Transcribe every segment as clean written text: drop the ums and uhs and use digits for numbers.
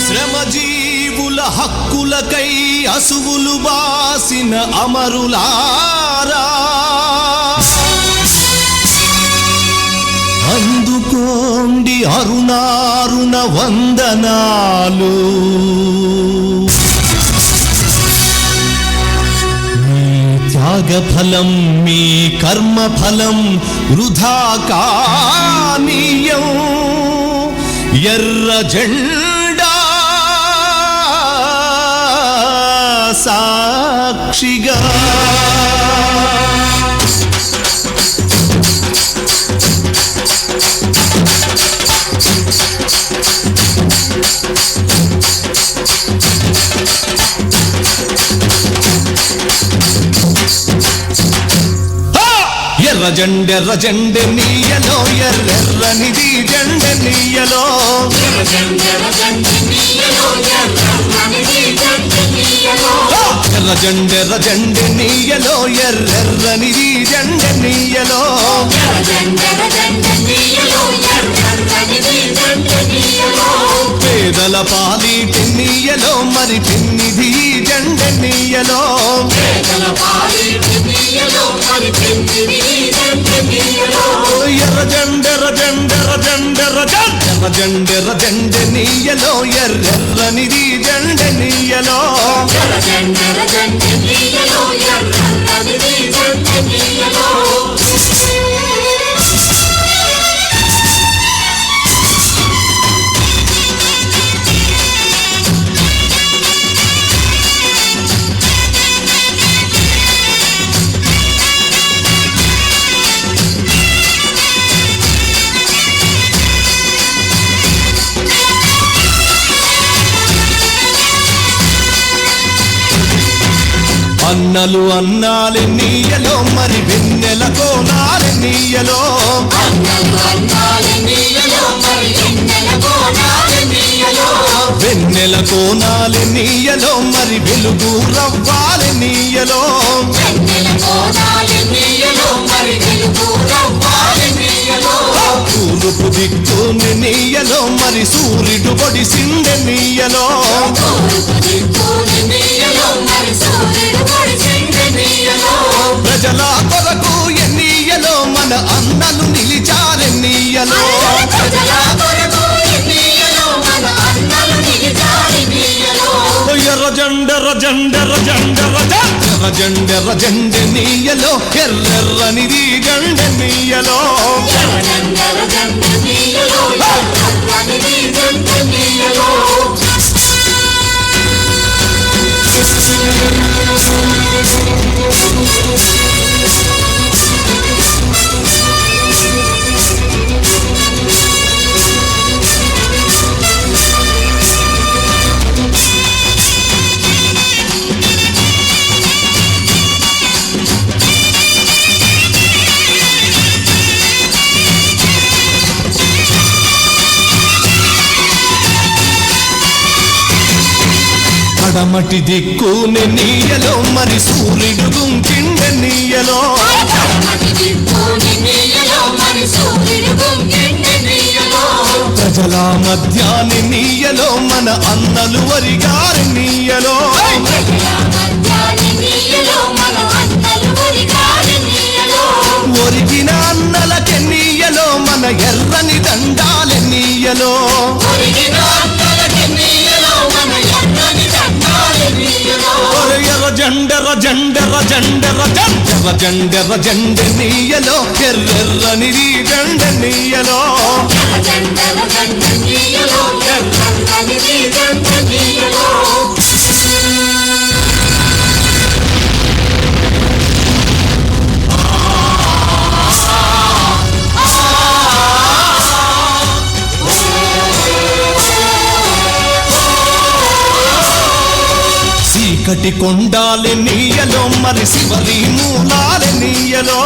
శ్రమజీవుల హక్కులకై అసువులు బాసిన అమరులారా, అందుకోండి అరుణారుణ వందనాలు. మీ త్యాగఫలం మీ కర్మఫలం వృధా కానీయం. ఎర్ర జెండా సాక్షిగా ఎర్ర జెండె నీయలో ఎర్రెర్రనిది జెండె నీయలో. ఎర్ర జెండె నీయలో ఎర్రెర్రనిది జెండె నీయలో. పేదల పాలిటి నీయలో మరి పిన్నిది జెండె నీయలో. ఎర్ర జెండె నీయలో ఎర్రెర్రనిది జెండె నీయలో. అన్నలు అన్నాలి నీయలో మరి వెన్నెల కోనాలి నీయలో. వెన్నెల కోనాలి నీయలో మరి వెలుగు రవ్వాలి నీయలో. తూర్పు దిక్కుని నీయలో మరి సూర్యుడు పొడిసిండె నీయలో. ప్రజల కొరకు ఎన్నీయలో మన అన్నలు నిలిచారు నీయలో. ఎర్ర జెండె నీయలో ఎర్రెర్రనిది జెండె నీయలో. పడమటి దిక్కుని నీయలో మరి సూర్యుడు గుంకిండె నీయలో. ప్రజల మధ్యాని నీయలో మన అన్నలు వరిగారి నీయలో. ఒరిగిన అన్నలకి నీయలో మన ఎర్రని దండాలి నీయలో. ఎర్ర జెండె నీయలో ఎర్రెర్రనిది జెండె నీయలో. చీకటి కొండాలి నీయలో మరి శివరి మూలాలి నీయలో.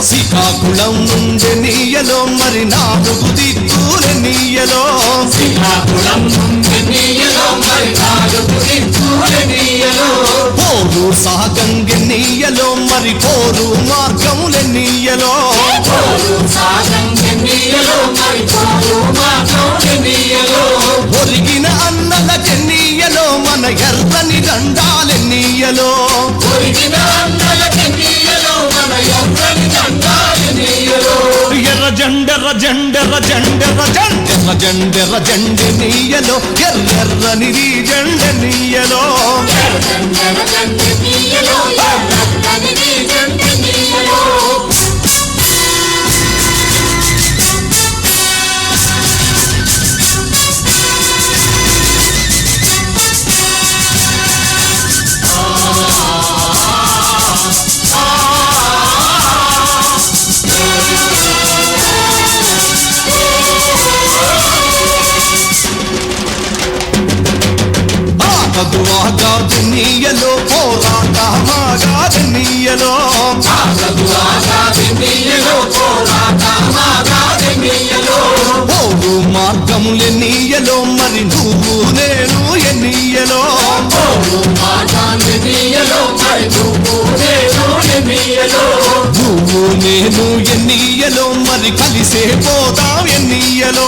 శ్రీకాకుళం నుండి నీయలో మరి 4 దిక్కులు నీయలో. పోరు సాగంగి ఎన్నీయలో మరి పోరు మార్గములెన్నీయలో ఒరిగిన అన్నలకెన్నీయలో మన ఎర్రని దండాలెన్నీయలో ఎర్ర జెండెర్ర జెండెర్ర జెండెర్ర జెండెర్ర జెండెర్ర జెండె నీయలో ఎర్రెర్రని జెండె నీయలో నీయలో పోరాటమాగాదెన్నీయలో పోరు మార్గములెన్నీయలో మరి నువ్వు నేను ఎన్నీయలో నువ్వు నేను ఎన్నీయలో మరి కలిసే పోదాం ఎన్నీయలో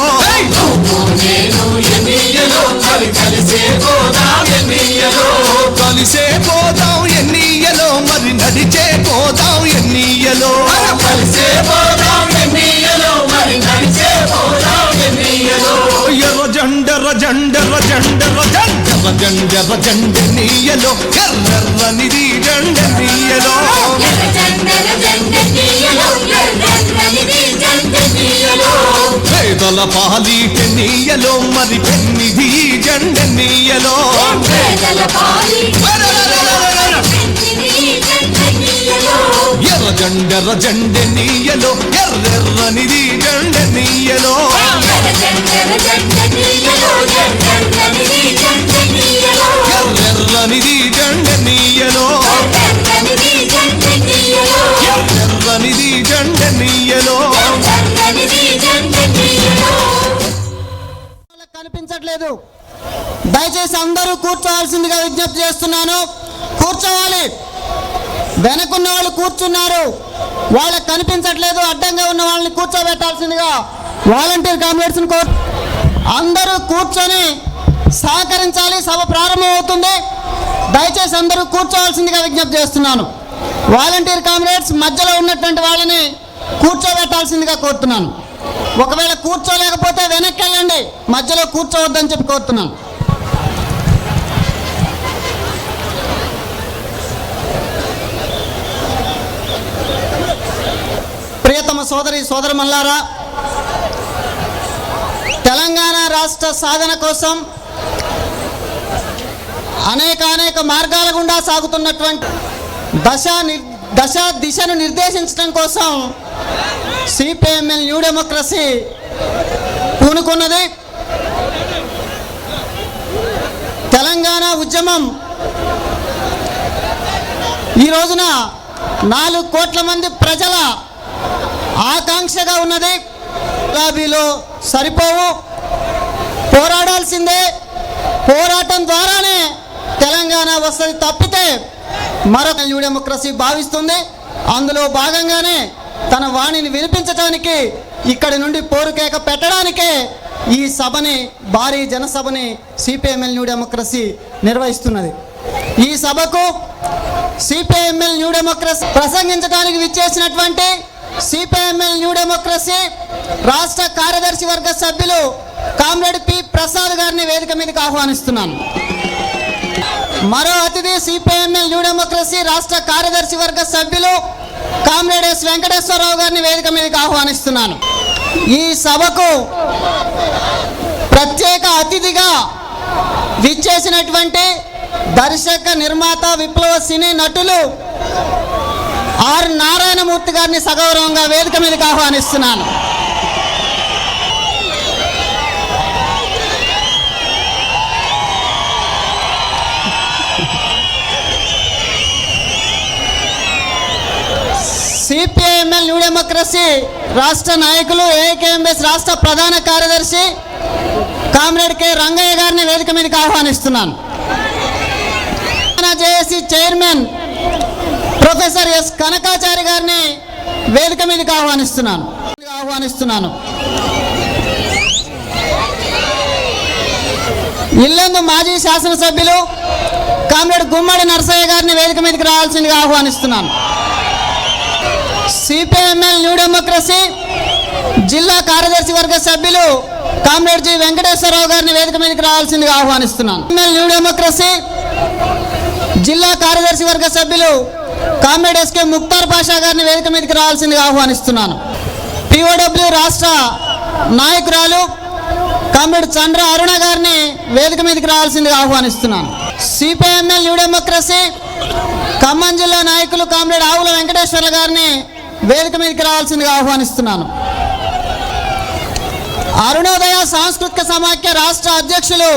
కలిసే పోదాం ఎన్నీయలో మరి నడిచే పోదాం ఎన్నీయలో ఎర్ర జెండెర్ర జెండెర్ర జెండెర్ర జెండెర్ర జెండెర్ర జెండె నీయలో ఎర్రెర్రనిది జెండె నీయలో పేదల పాలిట నీయలో మరి పెన్నిది జెండె నీయలో ఎర్ర జెండెర్ర జెండె నీయలో ఎర్రెర్రనిది జెండె నీయలో ఎర్రెర్రనిది జెండె నీయలో ఎర్రెర్రనిది జెండె నీయలో కనిపించట్లేదు. దయచేసి అందరూ కూర్చోవాల్సిందిగా విజ్ఞప్తి చేస్తున్నాను. కూర్చోవాలి. వెనకున్న వాళ్ళు కూర్చున్నారు, వాళ్ళకి కనిపించట్లేదు. అడ్డంగా ఉన్న వాళ్ళని కూర్చోబెట్టాల్సిందిగా వాలంటీర్ కామ్రేడ్స్ని అందరూ కూర్చొని సహకరించాలి. సభ ప్రారంభమవుతుంది. దయచేసి అందరూ కూర్చోవాల్సిందిగా విజ్ఞప్తి చేస్తున్నాను. వాలంటీర్ కామ్రేడ్స్ మధ్యలో ఉన్నటువంటి వాళ్ళని కూర్చోబెట్టాల్సిందిగా కోరుతున్నాను. ఒకవేళ కూర్చోలేకపోతే వెనక్కి వెళ్ళండి, మధ్యలో కూర్చోవద్దని చెప్పి కోరుతున్నాను. ప్రియతమ సోదరమల్లారా, తెలంగాణ రాష్ట్ర సాధన కోసం అనేక మార్గాల గుండా సాగుతున్నటువంటి దిశను నిర్దేశించడం కోసం సిపిఎంఎల్ న్యూ డెమోక్రసీ పూనుకున్నది. తెలంగాణ ఉద్యమం ఈ రోజున 4 కోట్ల మంది ప్రజల ఆకాంక్షగా ఉన్నది. గులాబీలో సరిపోవు, పోరాడాల్సిందే. పోరాటం ద్వారానే తెలంగాణ వస్తుంది తప్పితే మరొక న్యూ డెమోక్రసీ భావిస్తుంది. అందులో భాగంగానే తన వాణిని వినిపించడానికి ఇక్కడి నుండి పోరుకేక పెట్టడానికే ఈ సభని, భారీ జనసభని సిపిఎంఎల్ న్యూ డెమోక్రసీ నిర్వహిస్తున్నది. ఈ సభకు సిపిఎంఎల్ న్యూ డెమోక్రసీ ప్రసంగించడానికి విచ్చేసినటువంటి సిపిఎంఎల్ న్యూ డెమోక్రసీ రాష్ట్ర కార్యదర్శి వర్గ సభ్యులు కామ్రేడ్ పి ప్రసాద్ గారిని వేదిక మీదకి ఆహ్వానిస్తున్నాను. మరో అతిథి సిపిఎంఎల్ న్యూ డెమోక్రసీ రాష్ట్ర కార్యదర్శి వర్గ సభ్యులు కామ్రేడ్ ఎస్ వెంకటేశ్వరరావు గారిని వేదిక మీదకి ఆహ్వానిస్తున్నాను. ఈ సభకు ప్రత్యేక అతిథిగా విచ్చేసినటువంటి దర్శక, నిర్మాత, విప్లవ సినీ నటులు ఆర్ నారాయణమూర్తి గారిని సగౌరవంగా వేదిక మీదకి ఆహ్వానిస్తున్నాను. సిపిఐఎంఎల్ న్యూ డెమోక్రసీ రాష్ట్ర నాయకులు, ఏఐకేఎంఎస్ రాష్ట్ర ప్రధాన కార్యదర్శి కామ్రేడ్ కె రంగయ్య గారిని వేదిక మీదకి ఆహ్వానిస్తున్నాను. జేఏసీ చైర్మన్ ఎస్ కనకాచారి గారిని వేదిక మీదకి ఆహ్వానిస్తున్నాను. ఇల్లెందు మాజీ శాసనసభ్యులు కామ్రేడ్ గుమ్మడి నరసయ్య గారిని వేదిక మీదకి రావాల్సిందిగా ఆహ్వానిస్తున్నాను. సిపిఎంఎల్ న్యూ డెమోక్రసీ జిల్లా కార్యదర్శి వర్గ సభ్యులు కామ్రేడ్ జి వెంకటేశ్వరరావు గారిని వేదిక మీదకి రావాల్సిందిగా ఆహ్వానిస్తున్నాను. న్యూ డెమోక్రసీ జిల్లా కార్యదర్శి వర్గ సభ్యులు కామ్రేడ్ ఎస్కే ముక్తార్ పాషా గారిని వేదిక మీదకి రావాల్సిందిగా ఆహ్వానిస్తున్నాను. పిఓడబ్ల్యూ రాష్ట్ర నాయకురాలు కామ్రేడ్ చంద్ర అరుణ గారిని వేదిక మీదకి రావాల్సిందిగా ఆహ్వానిస్తున్నాను. సిపిఎంఎల్ న్యూ డెమోక్రసీ ఖమ్మం జిల్లా నాయకులు కామ్రేడ్ ఆవుల వెంకటేశ్వర్ల గారిని వేదిక మీదకి రావాల్సిందిగా ఆహ్వానిస్తున్నాను. అరుణోదయ సాంస్కృతిక సమాఖ్య రాష్ట్ర అధ్యక్షులు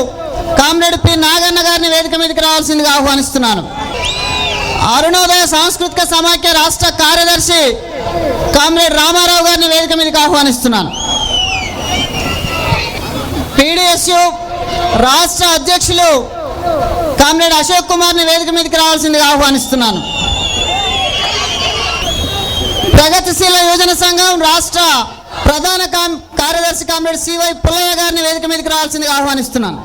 కామ్రేడ్ పి నాగన్న గారిని వేదిక మీదకి రావాల్సిందిగా ఆహ్వానిస్తున్నాను. అరుణోదయ సాంస్కృతిక సమాఖ్య రాష్ట్ర కార్యదర్శి కామ్రేడ్ రామారావు గారిని వేదిక మీదకి ఆహ్వానిస్తున్నాను. పిడిఎస్యు రాష్ట్ర అధ్యక్షులు కామ్రేడ్ అశోక్ కుమార్ని వేదిక మీదకి రావాల్సిందిగా ఆహ్వానిస్తున్నాను. ప్రగతిశీల యువజన సంఘం రాష్ట్ర ప్రధాన కార్యదర్శి కామ్రేడ్ సివై పుల్లయ్య గారిని వేదిక మీదకి రావాల్సిందిగా ఆహ్వానిస్తున్నాను.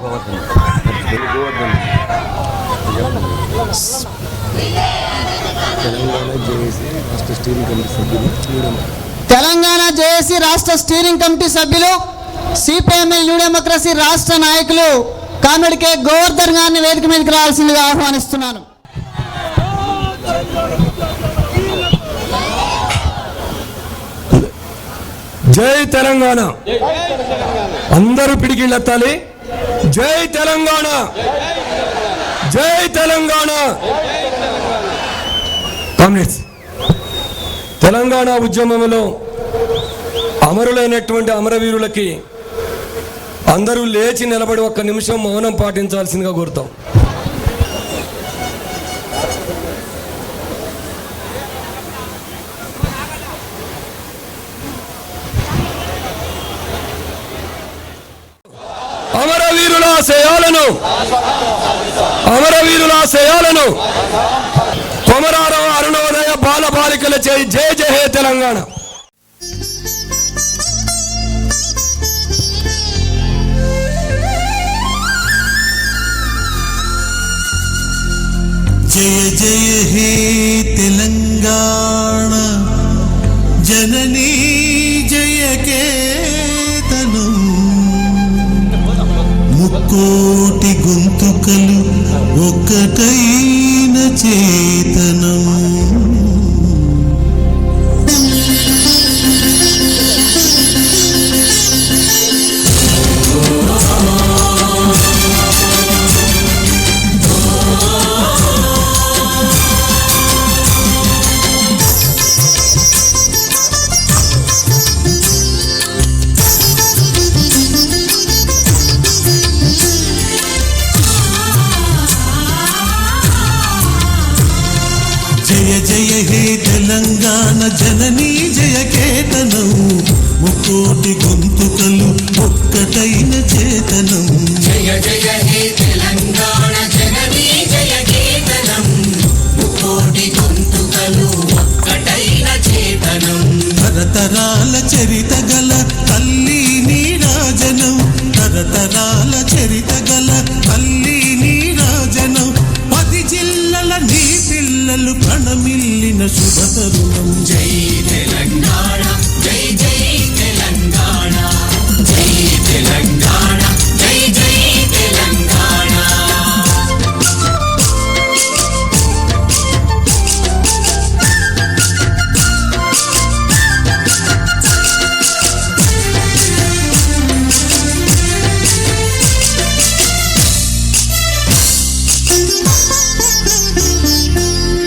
తెలంగాణ జేఏసీ రాష్ట్ర స్టీరింగ్ కమిటీ సభ్యులు సిపిఎంఎల్ న్యూ డెమోక్రసీ రాష్ట్ర నాయకులు కామ్రేడ్ కె గోవర్ధన్ గారిని వేదిక మీదకి రావాల్సిందిగా ఆహ్వానిస్తున్నాను. జై తెలంగాణ, అందరూ పిడికిళ్ళెత్తాలి. జై తెలంగాణ, జై తెలంగాణ. కామ్రేడ్స్, తెలంగాణ ఉద్యమంలో అమరులైనటువంటి అమరవీరులకి అందరూ లేచి నిలబడి ఒక్క నిమిషం మౌనం పాటించాల్సిందిగా కోరుతాం. అమరవీరుల ఆశయాలను కొమరారం అరుణోదయ బాలబాలికల జై జై జై హే తెలంగాణ. జయ జయ హే తెలంగాణ జననీ జయ కేతనం, ముక్కోటి గొంతుకలు ఒక్కటైన చేతనం. జయ జయ హే తెలంగాణ జననీ జయ కేతనం, ముక్కోటి గొంతుకలు ఒక్కటైన చేతనం. జయ జయ హే తెలంగాణ జననీ జయ కేతనం, ముక్కోటి గొంతుకలు ఒక్కటైన చేతనం. తరతరాల చరిత గల తల్లి నీరాజనం, తరతరాల చరిత గల తల్లి నీరాజనం. 10 జిల్లల నీ పిల్లలు ప్రణమిల్లిన శుభతరుణం. జై తెలంగాణ, జై జై తెలంగాణ, జై తెలంగాణ, జై జై తెలంగాణ.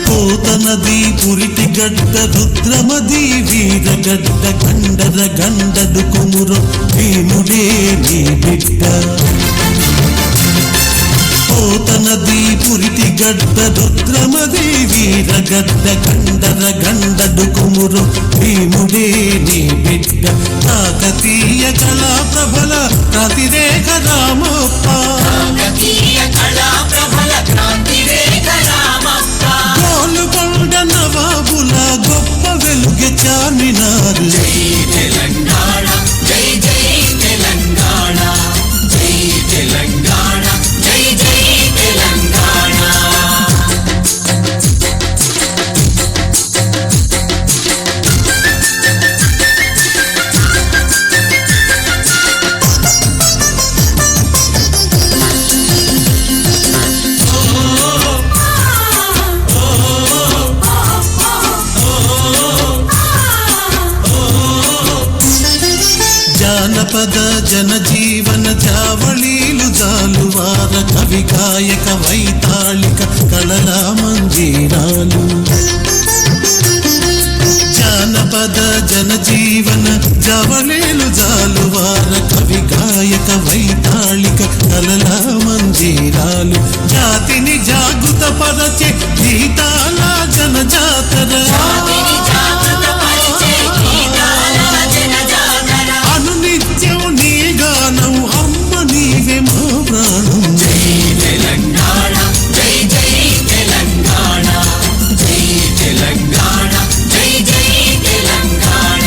పోతనది పురిటి గడ్డ రుద్రమది వీరగడ్డ గండర గండడు కుమురు భీముడే నీ బిడ్డ. పోతనది పురిటి గడ్డ రుద్రమది వీరగడ్డ గండర గండడు కుమురు భీముడే నీ బిడ్డ. కాకతీయ కళా ప్రభల క్రాంతిరేఖ రామప్ప, కాకతీయ కళా ప్రభల క్రాంతిరేఖ రామప్ప. గోలుకొండ నవాబుల జనజీవన జావళీలు జాలువార కవి గాయక వైతాళిక కళల మంజీరాలు జానపద జనజీవన జావళీలు జాలువార కవి గాయక వైతాళిక కళల మంజీరాలు జాతిని జాగృత పరచే గీతాల జనజాతర అనునిత్యం నీ గానం అమ్మ నీవే మా ప్రాణం తెలంగాణ జై జై తెలంగాణ జై తెలంగాణ జై జై తెలంగాణ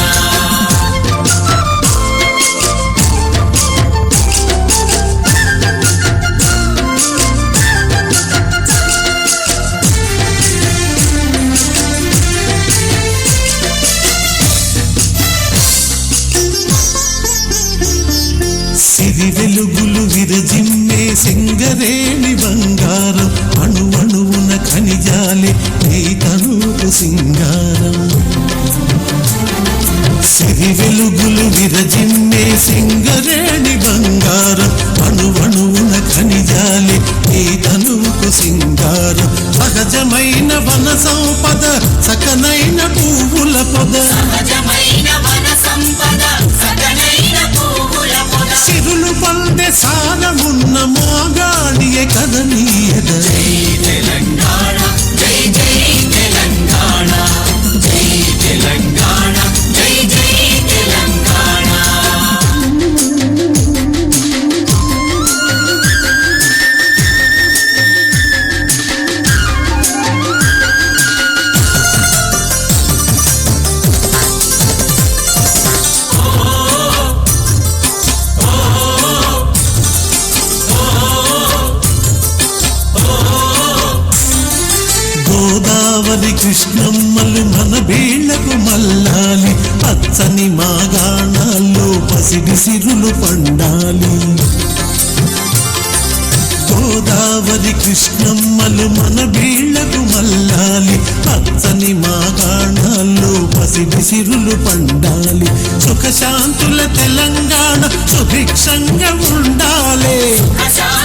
సిరి వెలుగులు విరజిమ్మే సింగరేణి బంగారం అణువణువున ఖనిజాలే నీ తనుకు సింగారం సిరి వెలుగులు విరజిమ్మే సింగరేణి బంగారం అణువణువున ఖనిజాలే నీ తనుకు సింగారం సహజమైన వన సంపద సకనైన పువ్వుల పొద సహజమైన వన సంపద సకనైన పువ్వుల పొద సిరులు పొందే సారమున్న మోగాడియే కదనీయద జై తెలంగాణ జై జై తెలంగాణ జై తెలంగాణ జై జై తెలంగాణ గోదావరి కృష్ణమ్మలు మన బీళ్లకు మల్లాలి పచ్చని మాగాణాల్లో పసిడి సిరులు పండాలి గోదావరి కృష్ణమ్మలు మన బీళ్లకు మల్లాలి పచ్చని మాగాణాల్లో పసిడి సిరులు పండాలి సుఖశాంతుల తెలంగాణ సుభిక్షంగా ఉండాలి ప్రశాంత